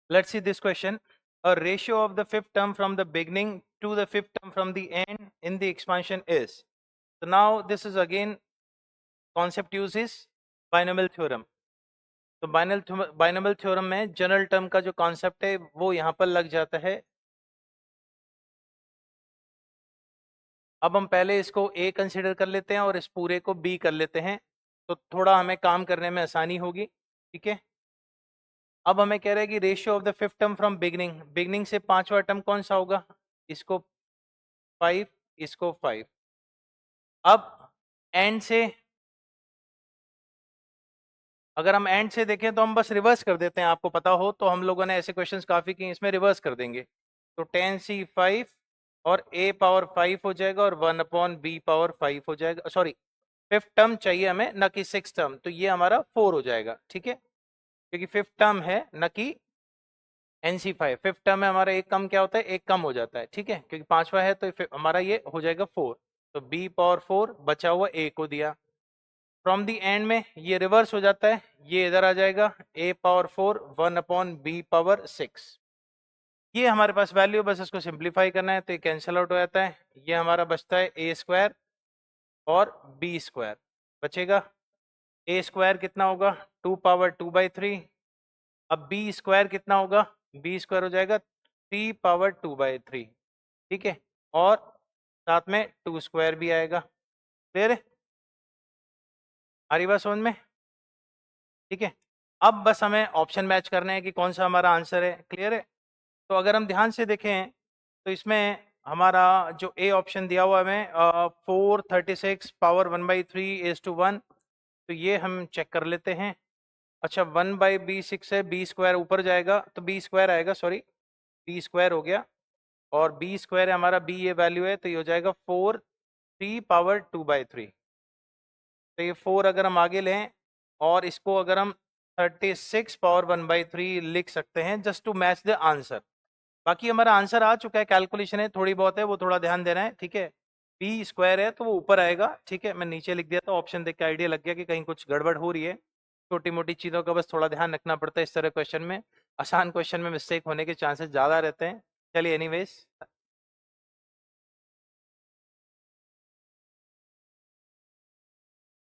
Let's see this question. A ratio of the fifth term from the beginning to the fifth term from the end in the expansion is. So now this is again concept uses binomial theorem. तो binomial theorem में general term का जो concept है वो यहाँ पर लग जाता है. अब हम पहले इसको ए कंसिडर कर लेते हैं और इस पूरे को बी कर लेते हैं, तो थोड़ा हमें काम करने में आसानी होगी. ठीक है. अब हमें कह रहा है कि ratio of the fifth term from beginning से पांचवा टर्म कौन सा होगा. इसको 5, इसको 5. अब एंड से अगर हम एंड से देखें तो हम बस रिवर्स कर देते हैं. आपको पता हो तो हम लोगों ने ऐसे क्वेश्चंस काफी किए, इसमें रिवर्स कर देंगे. तो 10c5 और a पावर 5 हो जाएगा और 1/b पावर 5 हो जाएगा. सॉरी, फिफ्थ टर्म चाहिए हमें, न कि सिक्स टर्म. तो ये हमारा 4 हो जाएगा. ठीक है, क्योंकि फिफ्थ टर्म है न कि NC5. फिफ्थ टर्म में हमारा एक कम क्या होता है, एक कम हो जाता है. ठीक है, क्योंकि पांचवा है तो हमारा ये हो जाएगा 4. तो b पावर 4 बचा हुआ a को दिया. फ्रॉम दी एंड में ये रिवर्स हो जाता है, ये इधर आ जाएगा a पावर 4 1/b पावर 6. ये हमारे पास वैल्यू, बस इसको सिंप्लीफाई करना है तो ये कैंसिल आउट हो जाता है. ये हमारा बचता है a स्क्वायर और b स्क्वायर बचेगा. a स्क्वायर कितना होगा, 2 पावर 2/3. अब b स्क्वायर कितना होगा, b स्क्वायर हो जाएगा 3 पावर 2/3. ठीक है, और साथ में 2 स्क्वायर भी आएगा. क्लियर है, आ रही बात समझ में. ठीक है, अब बस हमें ऑप्शन मैच करने हैं कि कौन सा हमारा आंसर है. क्लियर है. तो अगर हम ध्यान से देखें तो इसमें हमारा जो ए ऑप्शन दिया हुआ हमें 436 पावर 1/3:1, तो ये हम चेक कर लेते हैं. अच्छा, 1/b6 है, b स्क्वायर ऊपर जाएगा तो b स्क्वायर आएगा, सॉरी b स्क्वायर हो गया, और b स्क्वायर है हमारा, b ये वैल्यू है तो ये हो जाएगा 4 3 पावर 2/3. तो ये 4 अगर हम आगे लें और इसको अगर हम 36 पावर 1/3 लिख सकते हैं just to match the answer. बाकी हमारा आंसर आ चुका है, कैलकुलेशन है थोड़ी बहुत है वो थोड़ा ध्यान देना है. ठीक है, बी स्क्वायर है तो वो ऊपर आएगा. ठीक है, मैं नीचे लिख दिया था, ऑप्शन देख के आइडिया लग गया कि कहीं कुछ गड़बड़ हो रही है. छोटी मोटी चीज़ों का बस थोड़ा ध्यान रखना पड़ता है इस तरह क्वेश्चन में. आसान क्वेश्चन में मिस्टेक होने के चांसेस ज़्यादा रहते हैं. चलिए एनीवेज,